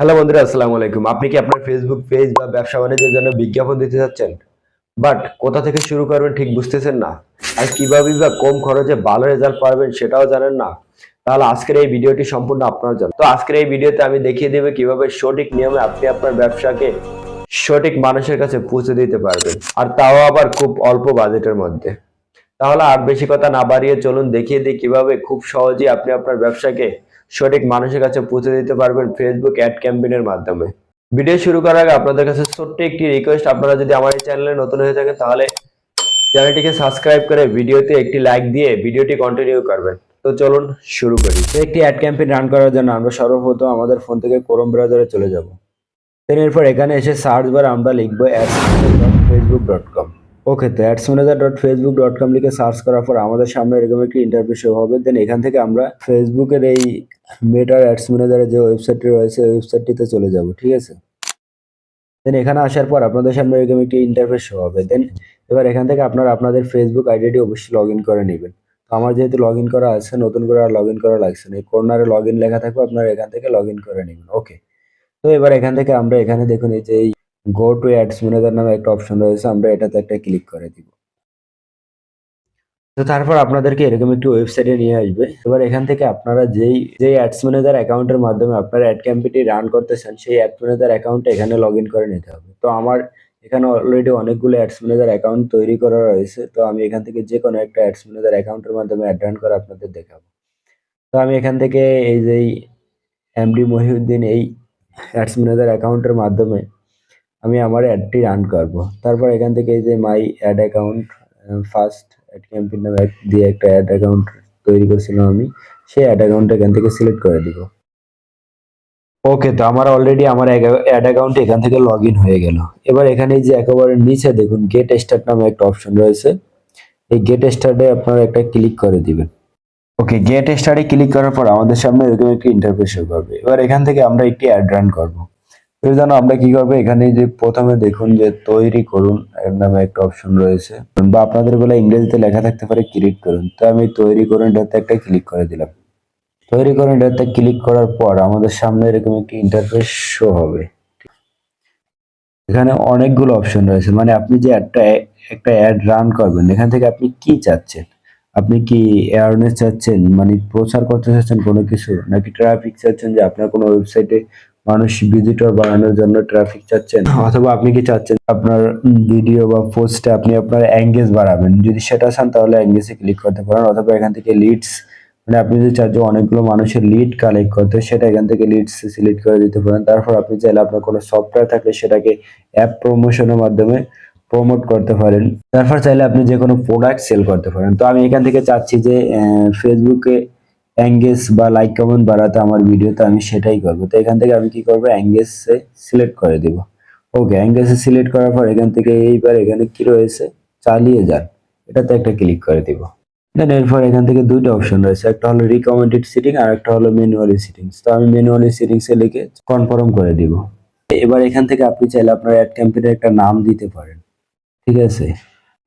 Hello বন্ধুরা, আসসালামু আলাইকুম। আপনি কি আপনার ফেসবুক পেজ বা ব্যবসা বাণিজ্যের জন্য বিজ্ঞাপন দিতে চাচ্ছেন, বাট কোথা থেকে শুরু করবেন ঠিক বুঝতেছেন না, আর কিভাবে বা কম খরচে ভালো রেজাল্ট পাবেন সেটাও জানেন না? তাহলে আজকের এই ভিডিওটি সম্পূর্ণ আপনার জন্য। তো আজকের এই ভিডিওতে আমি দেখিয়ে দেব কিভাবে সঠিক নিয়মে আপনি আপনার ব্যবসাকে সঠিক মানুষের কাছে পৌঁছে দিতে পারবেন, আর তাও আবার খুব অল্প বাজেটের মধ্যে। তাহলে আর বেশি কথা না বাড়িয়ে চলুন দেখিয়ে দিই কিভাবে খুব সহজেই আপনি আপনার ব্যবসাকে সঠিক মানুষের কাছে পৌঁছে দিতে পারবেন ফেসবুক অ্যাড ক্যাম্পেইনের মাধ্যমে। ভিডিও শুরু করার আগে আপনাদের কাছে ছোট্ট একটি রিকোয়েস্ট, আপনারা যদি আমার এই চ্যানেলে নতুন হয়ে থাকেন তাহলে চ্যানেলটিকে সাবস্ক্রাইব করে ভিডিওতে একটি লাইক দিয়ে ভিডিওটি কন্টিনিউ করবেন। তো চলুন শুরু করি। একটি অ্যাড ক্যাম্পেইন রান করার জন্য আমরা সর্বপ্রথম আমাদের ফোন থেকে ক্রোম ব্রাউজারে চলে যাব। দেন এরপর এখানে এসে সার্চ বারে আমরা লিখবো adsmanager.facebook.com। ওকে, তো adsmanager.facebook.com লিখে সার্চ করার পর আমাদের সামনে এরকম একটি ইন্টারফেস শো হবে। দেন এখান থেকে আমরা ফেসবুকের এই মেটার অ্যাডস ম্যানেজারের যে ওয়েবসাইটটি রয়েছে ওই ওয়েবসাইটটিতে চলে যাব, ঠিক আছে। দেন এখানে আসার পর আপনাদের সামনে এরকম একটি ইন্টারফেস শো হবে। দেন এবার এখান থেকে আপনারা আপনাদের ফেসবুক আইডিটি অবশ্যই লগ ইন করে নেবেন। তো আমার যেহেতু লগ ইন করা আছে, নতুন করে আর লগ ইন করা লাগছে না। এই কর্নারে লগ ইন লেখা থাকবে, আপনারা এখান থেকে লগ ইন করে নেবেন। ওকে, তো এবার এখান থেকে আমরা এখানে দেখুন এই যে গো টু অ্যাডস ম্যানেজার নামে একটা অপশন রয়েছে, আমরা এটাতে একটা ক্লিক করে দিব। তো তারপর আপনাদেরকে এরকম একটি ওয়েবসাইটে নিয়ে আসবে। এবার এখান থেকে আপনারা যেই অ্যাডস ম্যানেজার অ্যাকাউন্টের মাধ্যমে আপনারা অ্যাড ক্যাম্পেইনটি রান করতেছেন সেই অ্যাড ম্যানেজার অ্যাকাউন্টে এখানে লগ ইন করে নিতে হবে। তো আমার এখানে অলরেডি অনেকগুলো অ্যাডস ম্যানেজার অ্যাকাউন্ট তৈরি করা রয়েছে। তো আমি এখান থেকে যে কোনো একটা অ্যাডস ম্যানেজার অ্যাকাউন্টের মাধ্যমে অ্যাড রান করে আপনাদের দেখাবো। তো আমি এখান থেকে এই যে এমডি মহিউদ্দিন এই অ্যাডস ম্যানেজার অ্যাকাউন্টের মাধ্যমে আমি আমার অ্যাডটি রান করব। তারপর এখান থেকে এই যে মাই add account first ad campaign নামে দিয়ে একটা অ্যাড অ্যাকাউন্ট তৈরি করেছিলাম আমি, সেই অ্যাড অ্যাকাউন্টটা এখান থেকে সিলেক্ট করে দিব। ওকে, তো আমার অলরেডি আমার অ্যাড অ্যাকাউন্ট এখান থেকে লগ ইন হয়ে গেল। এবার এখানে যে একেবারে নিচে দেখুন গেট স্টার্ট নামে একটা অপশন রয়েছে, এই গেট স্টার্টে আপনারা একটা ক্লিক করে দিবেন। ওকে, গেট স্টার্টে ক্লিক করার পর আমাদের সামনে এরকম একটি ইন্টারফেস শো করবে। এবার এখান থেকে আমরা একটি অ্যাড রান করব। এর জন্য আমরা কি করবো, এখানে যে প্রথমে দেখুন যে তৈরি করুন এর নামে একটা অপশন রয়েছে, বা আপনাদের বেলা ইংরেজিতে লেখা থাকতে পারে ক্রিয়েট করুন। তো আমি তৈরি করুন এটাতে একটা ক্লিক করে দিলাম। তৈরি করুন এটাতে ক্লিক করার পর আমাদের সামনে এরকম একটি ইন্টারফেস শো হবে। এখানে অনেকগুলো অপশন রয়েছে, মানে আপনি যে একটা অ্যাড রান করবেন এখান থেকে আপনি কি চাচ্ছেন। আপনি কি অ্যাওয়ারনেস চাচ্ছেন, মানে প্রচার করতে চাচ্ছেন কোনো কিছু, নাকি ট্রাফিক চাচ্ছেন যে আপনার কোনো ওয়েবসাইটে মানুষ ভিজিটর বাড়ানোর জন্য ট্রাফিক চাচ্ছেন, অথবা আপনি কি চাচ্ছেন আপনার ভিডিও বা পোস্টে আপনি আপনার এঙ্গেজ বাড়াবেন। যদি সেটা চান তাহলে এঙ্গেজে ক্লিক করতে পারেন, অথবা এখান থেকে লিডস, মানে আপনি যদি চান যে অনেকগুলো মানুষের লিড কালেক্ট করতে, সেটা এখান থেকে লিডস সিলেক্ট করে দিতে পারেন। তারপর আপনি চাইলে আপনার কোনো সফটওয়্যার থাকলে সেটাকে অ্যাপ প্রমোশনের মাধ্যমে প্রমোট করতে পারেন। তারপর চাইলে আপনি যে কোনো প্রোডাক্ট সেল করতে পারেন। তো আমি এখান থেকে চাচ্ছি যে ফেসবুকে এঙ্গেজ বা লাইক কমেন্ট বাড়াতে আমার ভিডিওতে, আমি সেটাই করবো। তো এখান থেকে আমি কি করবো, এঙ্গেজ সিলেক্ট করে দিব। ওকে, এঙ্গেজ সিলেক্ট করার পর এখান থেকে এইবার এখানে কি রয়েছে, চালিয়ে যান, এটাতে একটা ক্লিক করে দিব। দেন এরপর এখান থেকে দুইটা অপশন রয়েছে, একটা হলো রিকমেন্ডেড সিটিং আর একটা হলো ম্যানুয়ালি সিটিংস। তো আমি ম্যানুয়ালি সিটিংস এ লিখে কনফার্ম করে দিব। এবার এখান থেকে আপনি চাইলে আপনার অ্যাড ক্যাম্পেইনের একটা নাম দিতে পারেন, ঠিক আছে।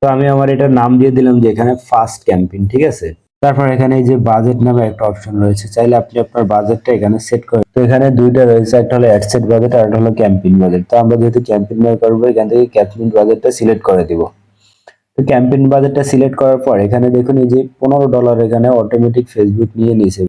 তো আমি আমার এটার নাম দিয়ে দিলাম যে এখানে ফার্স্ট ক্যাম্পেইন, ঠিক আছে। তারপর এখানে এই যে বাজেট নামে একটা অপশন রয়েছে, চাইলে আপনি আপনার বাজেটটা এখানে সেট করেন। তো এখানে দুইটা রয়েছে, একটা হলো অ্যাড সেট বাজেট আর একটা হলো ক্যাম্পেইন বাজেট। তো আমরা যেহেতু ক্যাম্পেইন করবো এখান থেকে ক্যাম্পেইন বাজেটটা সিলেক্ট করে দিব। তো ক্যাম্পেইন বাজেটটা সিলেক্ট করার পর এখানে দেখুন এই যে $15 এখানে অটোমেটিক ফেসবুক নিয়ে নিয়েছে।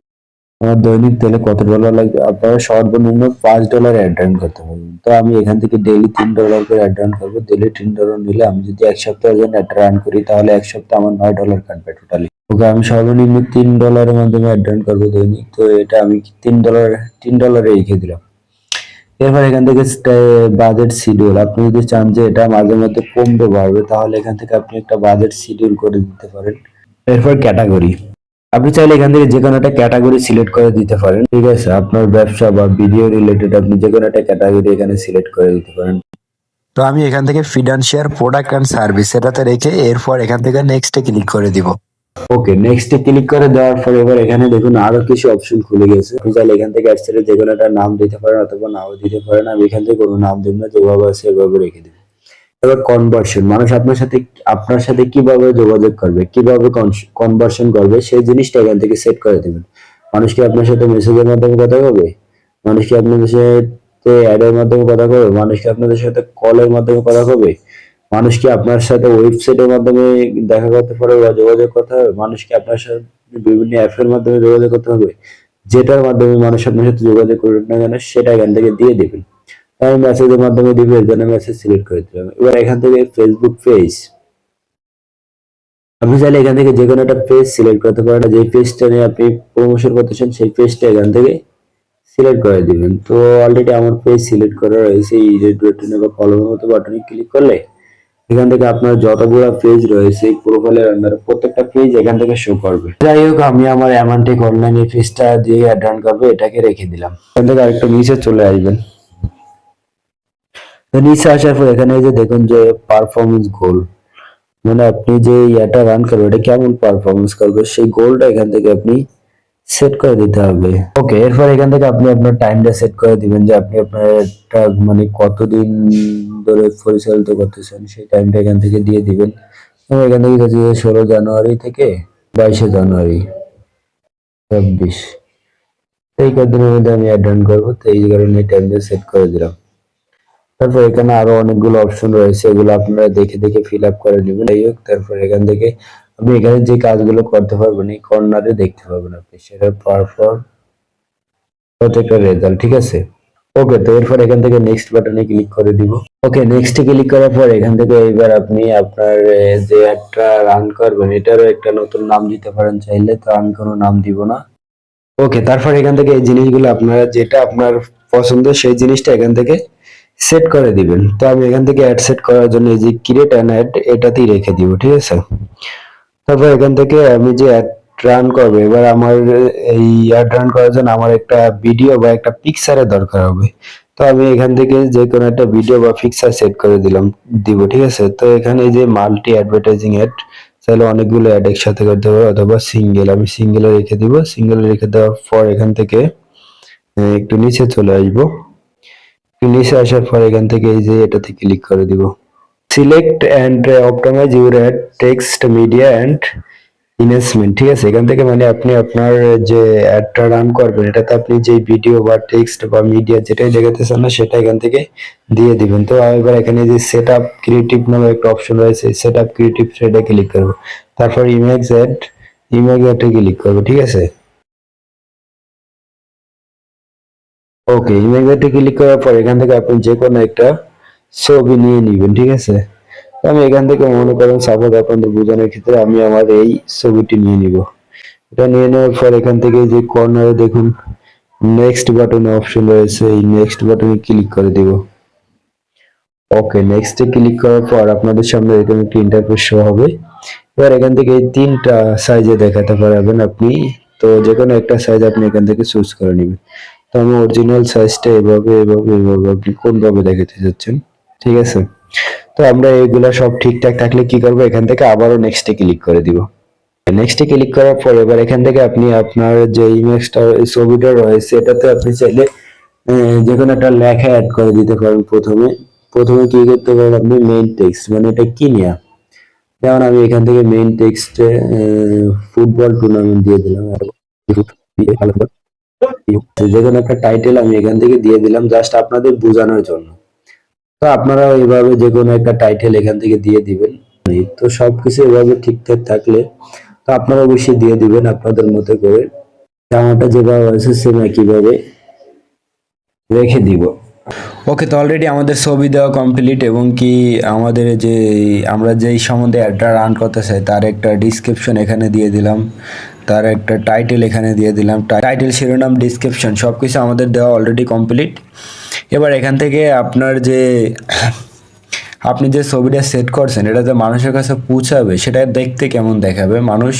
আমার দৈনিক তেলে কত ডলার লাগবে, আপনারা সর্বনিম্ন $5 অ্যাড রান করতে পারবেন। তো আমি এখান থেকে ডেইলি $3 করে অ্যাড রান করবো। ডেইলি $3 নিলে আমি যদি এক সপ্তাহের জন্য অ্যাড রান করি তাহলে এক সপ্তাহে আমার $9 কাটবে টোটালি। ওকে, আমি সর্বনিম্ন $3 মাধ্যমে অ্যাড রান করবো দৈনিক। তো এটা আমি $3 রেখে দিলাম। এরপর এখান থেকে বাজেট শিডিউল, আপনি যদি চান যে এটা মাঝে মধ্যে কমবে বাড়বে তাহলে এখান থেকে আপনি একটা বাজেট শিডিউল করে দিতে পারেন। এরপর ক্যাটাগরি, আপনি চাইলে এখান থেকে যে কোনো একটা ক্যাটাগরি সিলেক্ট করে দিতে পারেন, ঠিক আছে। আপনার ব্যবসা বা ভিডিও রিলেটেড আপনি যে কোনো একটা ক্যাটাগরি এখানে সিলেক্ট করে দিতে পারেন। তো আমি এখান থেকে ফিনান্সিয়াল প্রোডাক্ট অ্যান্ড সার্ভিস এটাতে রেখে এরপর এখান থেকে নেক্সটে ক্লিক করে দিব। ওকে, নেক্সটে ক্লিক করে দেওয়ার পর এবার এখানে দেখুন আরো কিছু অপশন খুলে গেছে। আপনি চাইলে এখান থেকে অ্যাডসেটে যে কোনো একটা নাম দিতে পারেন অথবা নাও দিতে পারেন। আমি এখান থেকে কোনো নাম দিব না, যেভাবে আছে সেভাবে রেখে দিব। এবার কনভার্সন, মানুষ আপনার সাথে কিভাবে যোগাযোগ করবে, কিভাবে কনভার্সন করবে সেই জিনিসটা এখান থেকে সেট করে দেবেন। মানুষ কি আপনার সাথে মেসেজের মাধ্যমে কথা বলবে, মানুষ কি আপনার সাথে সাথে অ্যাডের মাধ্যমে কথা কবে, মানুষ কি আপনাদের সাথে কলের মাধ্যমে কথা কবে, মানুষ কি আপনার সাথে ওয়েবসাইটের মাধ্যমে দেখা করতে পারে বা যোগাযোগ করতে হবে, মানুষ কি আপনার সাথে বিভিন্ন অ্যাপের মাধ্যমে যোগাযোগ করতে হবে, যেটার মাধ্যমে মানুষ আপনার সাথে যোগাযোগ করুক না কেন সেটা এখান থেকে দিয়ে দিবেন। আমি মেসেজের মাধ্যমে দিব, এর জন্য মেসেজ সিলেক্ট করে দিলাম। এবার এখান থেকে ফেসবুক পেজ, আপনি চাইলে এখান থেকে যে কোনো একটা পেজ সিলেক্ট করতে পারেন, যে পেজটা নিয়ে আপনি প্রমোশন করতেছেন সেই পেজটা এখান থেকে সিলেক্ট করে দিবেন। তো অলরেডি আমার পেজ সিলেক্ট করা রয়েছে, এই রেড বাটনে বা কলমের মতো বাটনে ক্লিক করলে এখান থেকে আপনার যতগুলো পেজ রয়েছে এই প্রোফাইলের আন্ডারে প্রত্যেকটা পেজ এখান থেকে শো করবে। যাই হোক, আমি আমার অ্যামান্টিক অনলাইন এই পেজটা দিয়ে অ্যাড রান করবে, এটাকে রেখে দিলাম। এখান থেকে আরেকটু নিচে চলে আসবেন। তো নিচে আসার পর এখানে এই যে দেখুন যে পারফরমেন্স গোল, মানে আপনি যে এটা রান করবে এটা কেমন পারফরমেন্স করবে সেই গোলটা এখান থেকে আপনি সেট করে দিতে হবে। ওকে, এরপর এখান থেকে আপনি আপনার টাইমটা সেট করে দিবেন যে আপনি আপনার একটা মানে কতদিন ধরে পরিচালিত করতেছেন সেই টাইমটা এখান থেকে দিয়ে দিবেন। এবং এখান থেকে হচ্ছে 16 জানুয়ারি থেকে 22 জানুয়ারি 26, এই কদিনের মধ্যে আমি অ্যাড রান করবো, তো এই কারণে টাইমটা সেট করে দিলাম। তারপর এখানে আরো অনেকগুলো অপশন রয়েছে, এগুলো আপনারা দেখে দেখে ফিল আপ করে নেবেন। যাই হোক, তারপর এখান থেকে আপনি এখানে যে কাজগুলো করতে পারবেন এই কর্নারে দেখতে পাবেন আপনি সেটা পরপর প্রত্যেকটা রেজাল্ট, ঠিক আছে। ওকে, তো এরপর এখান থেকে নেক্সট বাটনে ক্লিক করে দিব। ওকে, নেক্সট ক্লিক করার পর এখান থেকে এবার আপনি আপনার যে অ্যাডটা রান করবেন এটারও একটা নতুন নাম দিতে পারেন চাইলে, তো আমি কোনো নাম দিব না। ওকে, তারপর এখান থেকে এই জিনিসগুলো আপনারা যেটা আপনার পছন্দ সেই জিনিসটা এখান থেকে সেট করে দিবেন। তো আমি এখান থেকে অ্যাড সেট করার জন্য এই যে ক্রিয়েট অ্যান অ্যাড এটাতেই রেখে দিব, ঠিক আছে। তারপর এখান থেকে আমি যে অ্যাড রান করবো, এবার আমার এই অ্যাড রান করার জন্য আমার একটা ভিডিও বা একটা পিকচারের দরকার হবে। তো আমি এখান থেকে যে কোনো একটা ভিডিও বা পিকচার সেট করে দিব, ঠিক আছে। তো এখানে এই যে মাল্টি অ্যাডভার্টাইজিং অ্যাড, চাইলে অনেকগুলো অ্যাড একসাথে করতে হবে অথবা সিঙ্গেল, আমি সিঙ্গেলে রেখে দিব। সিঙ্গেলে রেখে দেওয়ার পর এখান থেকে একটু নিচে চলে আসবো। একটু নিচে আসার পর এখান থেকে এই যে এটাতে ক্লিক করে দিব। Select and optimize your ad text media and investment, ঠিক আছে। এখান থেকে মানে আপনি আপনার যে অ্যাডটা রান করবেন এটাতে আপনি যে ভিডিও বা টেক্সট বা মিডিয়া যেটাই দেখাতে চান না সেটা এখান থেকে দিয়ে দিবেন। তো এবার এখানে যে সেট আপ ক্রিয়েটিভ নামে একটা অপশন রয়েছে, সেট আপ ক্রিয়েটিভ সেটা ক্লিক করবো। তারপর ইমেজ অ্যাডে ক্লিক করবো, ঠিক আছে। ওকে, ইমেজ অ্যাডে ক্লিক করার পর এখান থেকে আপনি যে কোনো একটা ছবি নিয়ে নিবেন, ঠিক আছে। তো আমি এখান থেকে মনে করেন সাপোজ আপনাদের বোঝানোর ক্ষেত্রে আমি আমার এই ছবিটি নিয়ে নিব। এটা নিয়ে নেওয়ার পর এখান থেকে যে কর্নারে দেখুন নেক্সট বাটনে অপশন রয়েছে, এই নেক্সট বাটনে ক্লিক করে দিব। ওকে, নেক্সটে ক্লিক করার পর আপনাদের সামনে এরকম একটি ইন্টারফেস শো হবে। এবার এখান থেকে এই তিনটা সাইজে দেখাতে পারবেন আপনি, তো যে কোনো একটা সাইজ আপনি এখান থেকে চুজ করে নেবেন। তো আমি অরিজিনাল সাইজটা এভাবে এভাবে এভাবে আপনি কোনভাবে দেখাতে চাচ্ছেন, ঠিক আছে। তো আমরা এগুলা সব ঠিকঠাক থাকলে কি করবো, এখান থেকে আবারও নেক্সটে ক্লিক করে দিব। নেক্সটে ক্লিক করার পর এবার এখান থেকে আপনি আপনার যে ইমেজটা ছবিটা রয়েছে এটাতে আপনি চাইলে যে কোনো একটা লেখা অ্যাড করে দিতে পারেন। প্রথমে প্রথমে কি করতে পারেন আপনি মেইন টেক্সট, মানে এটা কি নিয়ে, যেমন আমি এখান থেকে মেইন টেক্সটে ফুটবল টুর্নামেন্ট দিয়ে দিলাম। যে কোনো একটা টাইটেল আমি এখান থেকে দিয়ে দিলাম জাস্ট আপনাদের বোঝানোর জন্য। তো আপনারা এইভাবে যে কোনো একটা টাইটেল এখান থেকে দিয়ে দিবেন। তো সবকিছু এভাবে ঠিকঠাক থাকলে তো আপনারা অবশ্যই দিয়ে দিবেন আপনাদের মতো করে। জামাটা যেভাবে আছে সেম একইভাবে রেখে দিব। ওকে, তো অলরেডি আমাদের ছবি দেওয়া কমপ্লিট এবং কি আমাদের যে আমরা যেই সম্বন্ধে অ্যাডটা রান করতে চাই তার একটা ডিসক্রিপশন এখানে দিয়ে দিলাম, তার একটা টাইটেল এখানে দিয়ে দিলাম, টাইটেল শিরোনাম ডিসক্রিপশন সব কিছু আমাদের দেওয়া অলরেডি কমপ্লিট। এবার এখান থেকে আপনার যে আপনি যে ছবিটা সেট করছেন এটা যে মানুষের কাছে পৌঁছাবে সেটা দেখতে কেমন দেখাবে, মানুষ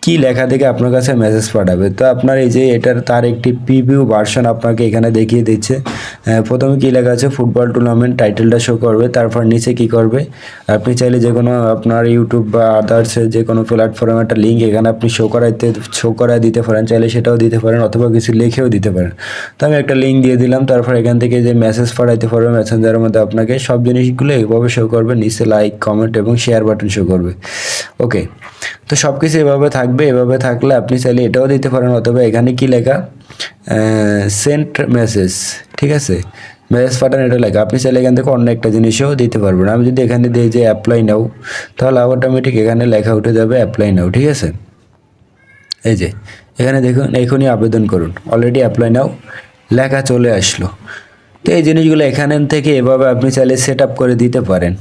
কি লেখা থেকে আপনার কাছে মেসেজ পাঠাবে। তো আপনার এই যে এটার তার একটি প্রিভিউ ভার্সন আপনাকে এখানে দেখিয়ে দিচ্ছে। প্রথমে কি লেখা আছে ফুটবল টুর্নামেন্ট, টাইটেলটা শো করবে। তারপর নিচে কি করবে, আপনি চাইলে যে কোনো আপনার ইউটিউব বা আদার্স যে কোনো প্ল্যাটফর্মে একটা লিঙ্ক এখানে আপনি শো করায় দিতে পারেন, চাইলে সেটাও দিতে পারেন অথবা কিছু লিখেও দিতে পারেন। তো আমি একটা লিঙ্ক দিয়ে দিলাম। তারপর এখান থেকে যে মেসেজ পাঠাইতে পারবে মেসেঞ্জারের মধ্যে আপনাকে সব জিনিসগুলো এইভাবে শো করবে, নিচে লাইক কমেন্ট এবং শেয়ার বাটন শো করবে। ওকে, তো সব কিছু এভাবে থাকবে। এভাবে থাকলে আপনি চাইলে এটাও দিতে পারেন, অথবা এখানে কি লেখা সেন্ট মেসেজ, ঠিক আছে, মেসেজ পাঠান এটা লেখা। আপনি চাইলে এখান থেকে অন্য একটা জিনিসও দিতে পারবেন। আমি যদি এখানে দিই যে অ্যাপ্লাই নাও, তাহলে অটোমেটিক এখানে লেখা উঠে যাবে অ্যাপ্লাই নাও, ঠিক আছে। এই যে এখানে দেখুন, এখনই আবেদন করুন, অলরেডি অ্যাপ্লাই নাও লেখা চলে আসলো। তো এই জিনিসগুলো এখান থেকে এভাবে আপনি চাইলে সেট আপ করে দিতে পারেন।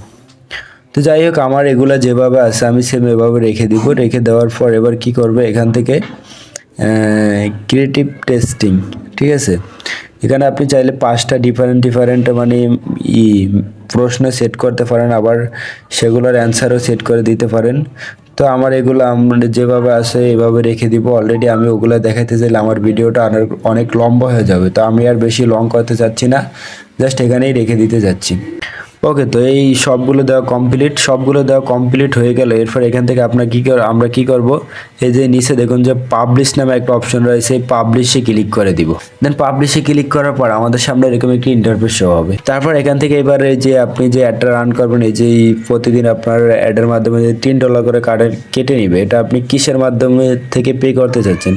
তো যাই হোক, আমার এগুলা যেভাবে আছে আমি সেম এভাবে রেখে দিব। রেখে দেওয়ার পর এবার কি করবে, এখান থেকে ক্রিয়েটিভ টেস্টিং, ঠিক আছে, এখানে আপনি চাইলে 5টা ডিফারেন্ট মানে ই প্রশ্ন সেট করতে পারেন, আবার সেগুলোর অ্যান্সারও সেট করে দিতে পারেন। তো আমার এগুলো আমরা যেভাবে আছে এভাবে রেখে দিব। অলরেডি আমি ওগুলো দেখাতে চাইলে আমার ভিডিওটা অনেক লম্বা হয়ে যাবে, তো আমি আর বেশি লং করতে চাচ্ছি না, জাস্ট এখানেই রেখে দিতে যাচ্ছি। ওকে, তো এই সবগুলো দেওয়া কমপ্লিট হয়ে গেল। এরপর এখান থেকে আপনার আমরা কি করব, এই যে নিচে দেখুন যে পাবলিশ নামে একটা অপশন রয়েছে, এই পাবলিশে ক্লিক করে দিব। দেন পাবলিশে ক্লিক করার পর আমাদের সামনে এরকম একটি ইন্টারফেস শো হবে। তারপর এখান থেকে এবার এই যে আপনি যে অ্যাডটা রান করবেন, এই যে প্রতিদিন আপনার অ্যাডের মাধ্যমে যে $3 করে কেটে নিবে, এটা আপনি কিসের মাধ্যমে থেকে পে করতে চাচ্ছেন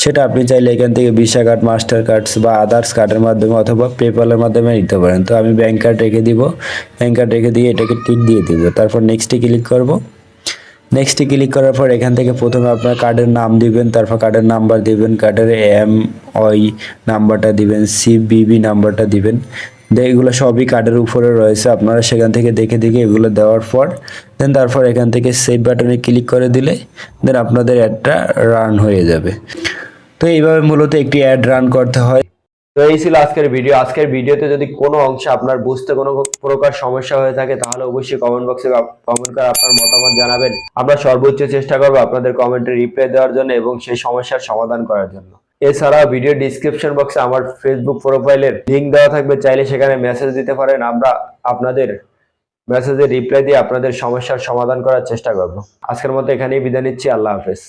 সেটা আপনি চাইলে এখান থেকে ভিসা কার্ড, মাস্টার কার্ডস বা আদার্স কার্ডের মাধ্যমে অথবা পেপ্যালের মাধ্যমে নিতে পারেন। তো আমি ব্যাংক কার্ড রেখে দিব, ব্যাংক কার্ড রেখে দিয়ে এটাকে টিক দিয়ে দিব। তারপর নেক্সটে ক্লিক করব। নেক্সটে ক্লিক করার পর এখান থেকে প্রথমে আপনার কার্ডের নাম দিবেন, তারপর কার্ডের নাম্বার দিবেন, কার্ডের MOI নাম্বারটা দিবেন, CVV নাম্বারটা দিবেন। এগুলো সবই কার্ডের উপরে রয়েছে, আপনারা সেখান থেকে দেখে দেখে এগুলো দেওয়ার পর দেন তারপর এখান থেকে সেভ বাটনে ক্লিক করে দিলে দেন আপনাদের অ্যাডটা রান হয়ে যাবে। তো এইভাবে মূলত একটি অ্যাড রান করতে হয়। তো এই ছিল আজকের ভিডিও। আজকের ভিডিওতে যদি কোনো অংশে আপনার বুঝতে কোনো প্রকার সমস্যা হয়ে থাকে তাহলে অবশ্যই কমেন্ট বক্সে কমেন্ট করে আপনার মতামত জানাবেন। আমরা সর্বোচ্চ চেষ্টা করব আপনাদের কমেন্টে রিপ্লাই দেওয়ার জন্য এবং সেই সমস্যার সমাধান করার জন্য। এছাড়াও ভিডিও ডিসক্রিপশন বক্সে আমার ফেসবুক প্রোফাইলের লিংক দেওয়া থাকবে, চাইলে সেখানে মেসেজ দিতে পারেন। আমরা আপনাদের মেসেজে রিপ্লাই দিয়ে আপনাদের সমস্যার সমাধান করার চেষ্টা করব। আজকের মতো এখানেই বিদায় নিচ্ছি। আল্লাহ হাফেজ।